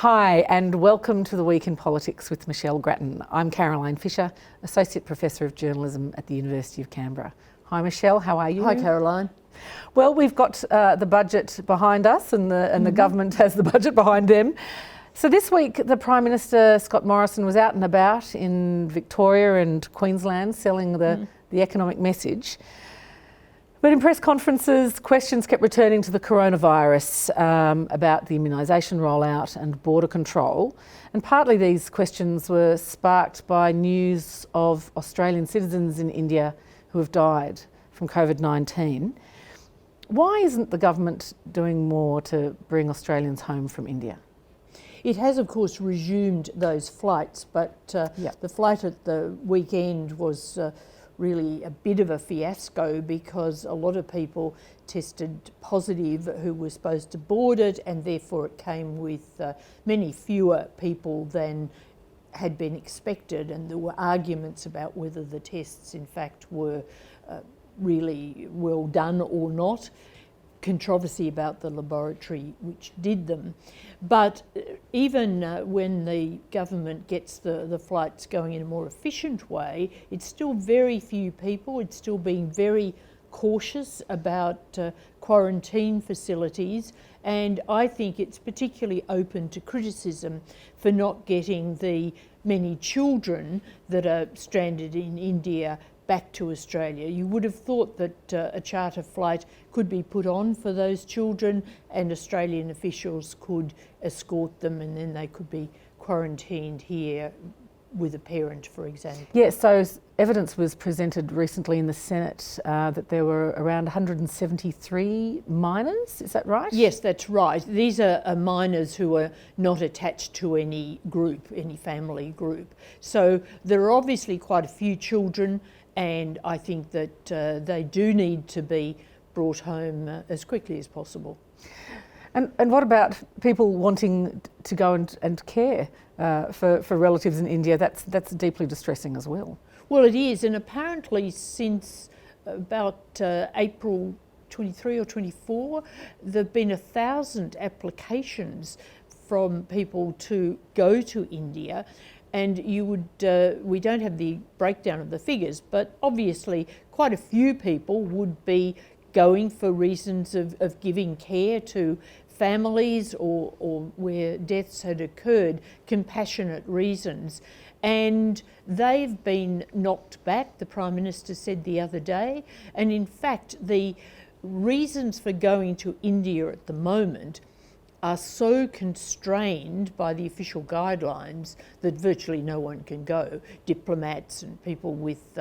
Hi, and welcome to the Week in Politics with Michelle Grattan. I'm Caroline Fisher, Associate Professor of Journalism at the University of Canberra. Hi Michelle, how are you? Hi Caroline. Well, we've got the budget behind us and the government has the budget behind them. So this week the Prime Minister, Scott Morrison, was out and about in Victoria and Queensland selling the economic message. But in press conferences, questions kept returning to the coronavirus about the immunisation rollout and border control. And partly these questions were sparked by news of Australian citizens in India who have died from COVID-19. Why isn't the government doing more to bring Australians home from India? It has, of course, resumed those flights, but the flight at the weekend was really a bit of a fiasco because a lot of people tested positive who were supposed to board it, and therefore it came with many fewer people than had been expected, and there were arguments about whether the tests in fact were really well done or not. Controversy about the laboratory which did them. But even when the government gets the flights going in a more efficient way, it's still very few people. It's still being very cautious about quarantine facilities, and I think it's particularly open to criticism for not getting the many children that are stranded in India back to Australia. You would have thought that a charter flight could be put on for those children and Australian officials could escort them, and then they could be quarantined here with a parent, for example. Yes, so evidence was presented recently in the Senate that there were around 173 minors, is that right? Yes, that's right. These are minors who are not attached to any group, any family group. So there are obviously quite a few children, and I think that they do need to be brought home as quickly as possible. And what about people wanting to go and care for relatives in India? That's deeply distressing as well. Well, it is, and apparently since about April 23 or 24, there have been 1,000 applications from people to go to India. And you would, we don't have the breakdown of the figures, but obviously quite a few people would be going for reasons of giving care to families or where deaths had occurred, compassionate reasons. And they've been knocked back, the Prime Minister said the other day. And in fact, the reasons for going to India at the moment are so constrained by the official guidelines that virtually no one can go. Diplomats and people with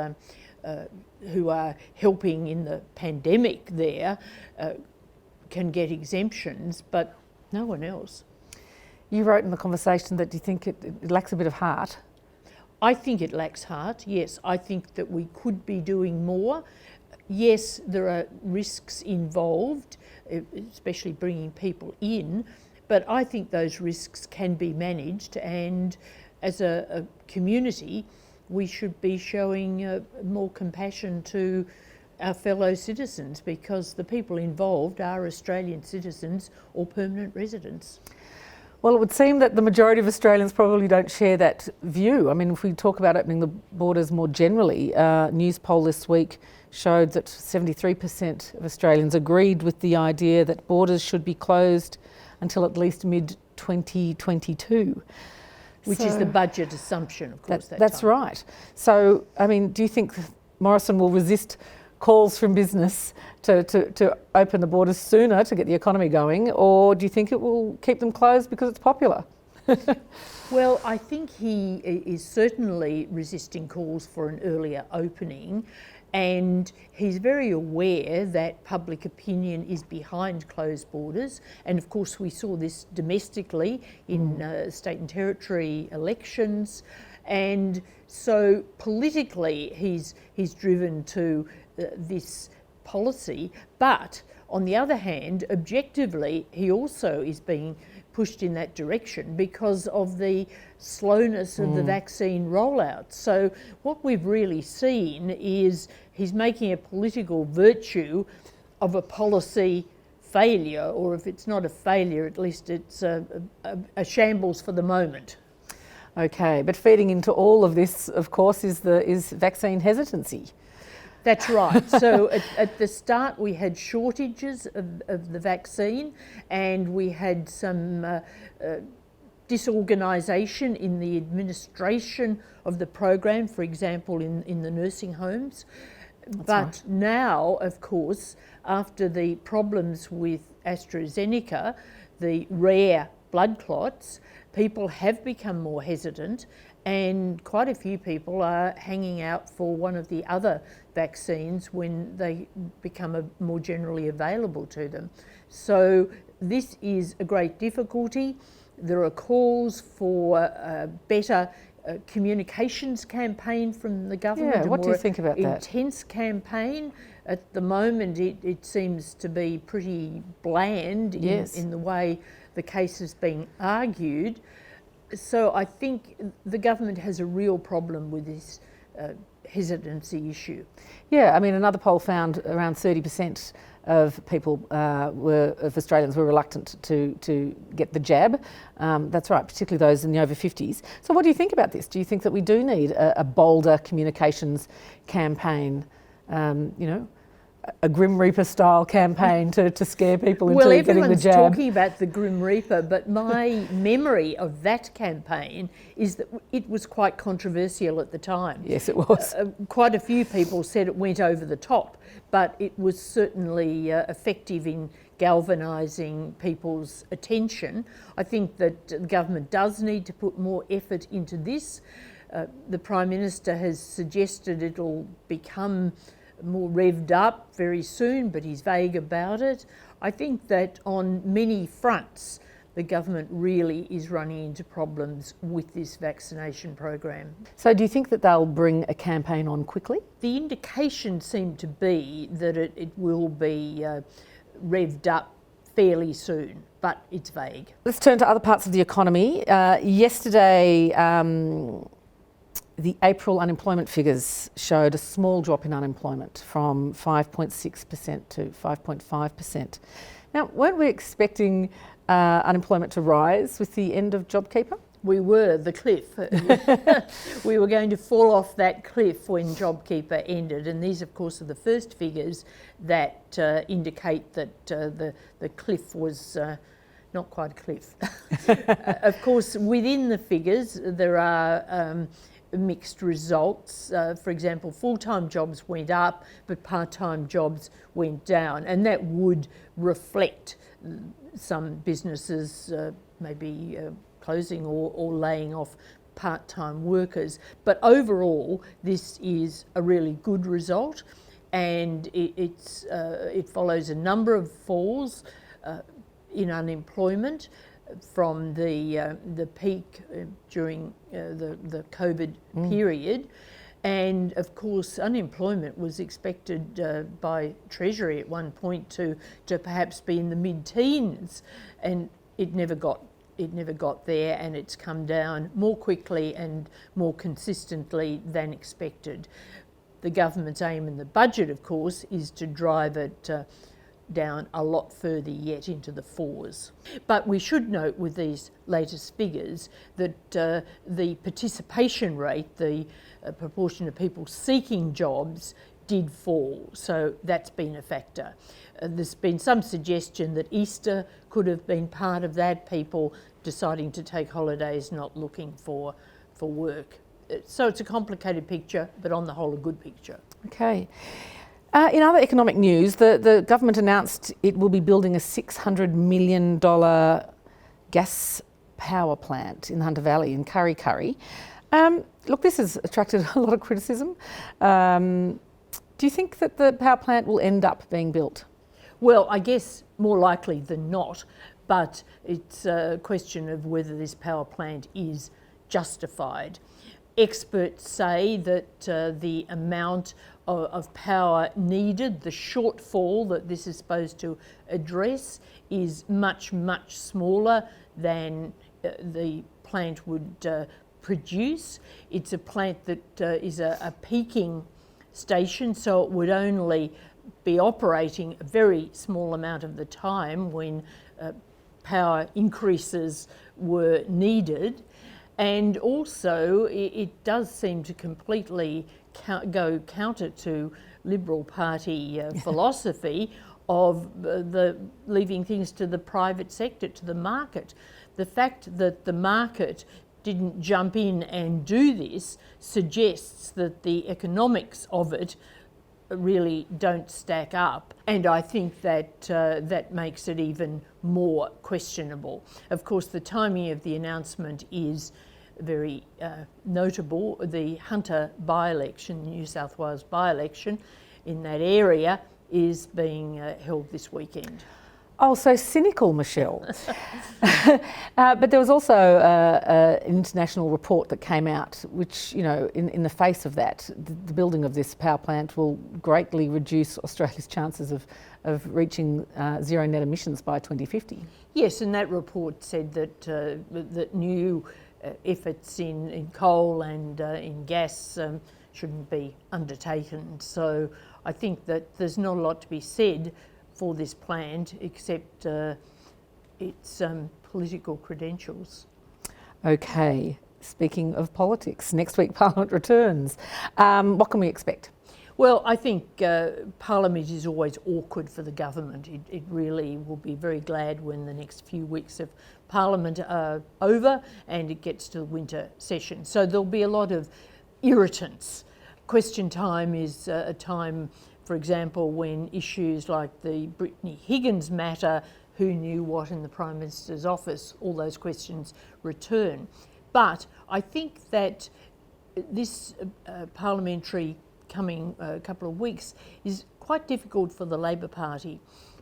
who are helping in the pandemic there can get exemptions, but no one else. You wrote in the conversation that you think it lacks a bit of heart. I think it lacks heart, yes. I think that we could be doing more. Yes, there are risks involved, especially bringing people in, but I think those risks can be managed, and as a community we should be showing more compassion to our fellow citizens, because the people involved are Australian citizens or permanent residents. Well, it would seem that the majority of Australians probably don't share that view. I mean, if we talk about opening the borders more generally, a news poll this week showed that 73% of Australians agreed with the idea that borders should be closed until at least mid-2022. Which is the budget assumption, of course. That's right. So, I mean, do you think Morrison will resist calls from business to open the borders sooner to get the economy going, or do you think it will keep them closed because it's popular? Well, I think he is certainly resisting calls for an earlier opening, and he's very aware that public opinion is behind closed borders, and of course we saw this domestically in state and territory elections, and so politically he's driven to this policy, but on the other hand, objectively, he also is being pushed in that direction because of the slowness of the vaccine rollout. So what we've really seen is he's making a political virtue of a policy failure, or if it's not a failure, at least it's a shambles for the moment. Okay, but feeding into all of this, of course, is vaccine hesitancy. That's right. So at the start we had shortages of the vaccine, and we had some disorganisation in the administration of the program, for example, in the nursing homes. But right. Now, of course, after the problems with AstraZeneca, the rare blood clots, people have become more hesitant, and quite a few people are hanging out for one of the other vaccines when they become more generally available to them. So this is a great difficulty. There are calls for a better communications campaign from the government. Yeah, what do you think about that? Intense campaign. At the moment it seems to be pretty bland in the way the case is being argued. So I think the government has a real problem with this hesitancy issue. Yeah, I mean, another poll found around 30% of people of Australians were reluctant to get the jab. That's right, particularly those in the over 50s. So what do you think about this? Do you think that we do need a bolder communications campaign, a Grim Reaper style campaign to scare people into getting the jab? Well, everyone's talking about the Grim Reaper, but my memory of that campaign is that it was quite controversial at the time. Yes, it was. Quite a few people said it went over the top, but it was certainly effective in galvanising people's attention. I think that the government does need to put more effort into this. The Prime Minister has suggested it'll become more revved up very soon, but he's vague about it. I think that on many fronts the government really is running into problems with this vaccination program. So do you think that they'll bring a campaign on quickly? The indications seem to be that it will be revved up fairly soon, but it's vague. Let's turn to other parts of the economy. Yesterday, the April unemployment figures showed a small drop in unemployment from 5.6% to 5.5%. Now, weren't we expecting unemployment to rise with the end of JobKeeper? We were, the cliff. We were going to fall off that cliff when JobKeeper ended, and these, of course, are the first figures that indicate that the cliff was not quite a cliff. Of course, within the figures, there are mixed results. For example, full-time jobs went up, but part-time jobs went down, and that would reflect some businesses maybe closing or laying off part-time workers. But overall, this is a really good result, and it follows a number of falls in unemployment from the peak during the COVID period. And of course, unemployment was expected by Treasury at one point to perhaps be in the mid-teens, and it never got there, and it's come down more quickly and more consistently than expected. The government's aim in the budget, of course, is to drive it down a lot further yet into the fours. But we should note with these latest figures that the participation rate, the proportion of people seeking jobs, did fall, so that's been a factor. There's been some suggestion that Easter could have been part of that, people deciding to take holidays, not looking for work. So it's a complicated picture, but on the whole a good picture. Okay. In other economic news, the government announced it will be building a $600 million gas power plant in the Hunter Valley in Kurri Kurri. Look, this has attracted a lot of criticism. Do you think that the power plant will end up being built? Well, I guess more likely than not, but it's a question of whether this power plant is justified. Experts say that the amount of power needed, the shortfall that this is supposed to address, is much, much smaller than the plant would produce. It's a plant that is a peaking station, so it would only be operating a very small amount of the time when power increases were needed. And also it does seem to completely go counter to Liberal Party philosophy of the leaving things to the private sector, to the market. The fact that the market didn't jump in and do this suggests that the economics of it really don't stack up, and I think that that makes it even more questionable. Of course, the timing of the announcement is very notable. The Hunter by-election, New South Wales by-election in that area, is being held this weekend. Oh, so cynical, Michelle. But there was also an international report that came out which, you know, in the face of that, the building of this power plant will greatly reduce Australia's chances of reaching zero net emissions by 2050. Yes, and that report said that, that new efforts in coal and in gas shouldn't be undertaken. So I think that there's not a lot to be said for this plant except its political credentials. Okay, speaking of politics, next week Parliament returns. What can we expect? Well, I think Parliament is always awkward for the government. It really will be very glad when the next few weeks of Parliament are over and it gets to the winter session. So there'll be a lot of irritants. Question time is a time, for example, when issues like the Brittany Higgins matter, who knew what in the Prime Minister's office, all those questions return. But I think that this parliamentary coming couple of weeks is quite difficult for the Labor Party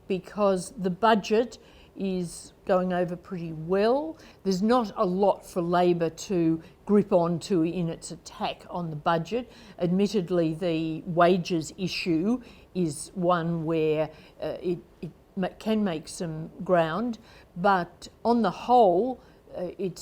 because the budget is going over pretty well. There's not a lot for Labor to grip onto in its attack on the budget. Admittedly, the wages issue is one where it can make some ground, but on the whole, it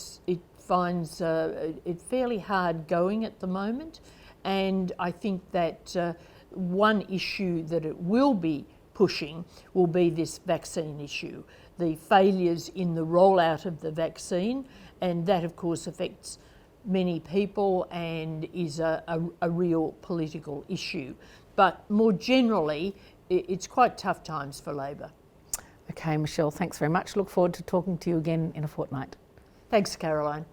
finds it fairly hard going at the moment. And I think that one issue that it will be pushing will be this vaccine issue, the failures in the rollout of the vaccine, and that of course affects many people and is a real political issue. But more generally, it's quite tough times for Labor. Okay, Michelle, thanks very much. Look forward to talking to you again in a fortnight. Thanks, Caroline.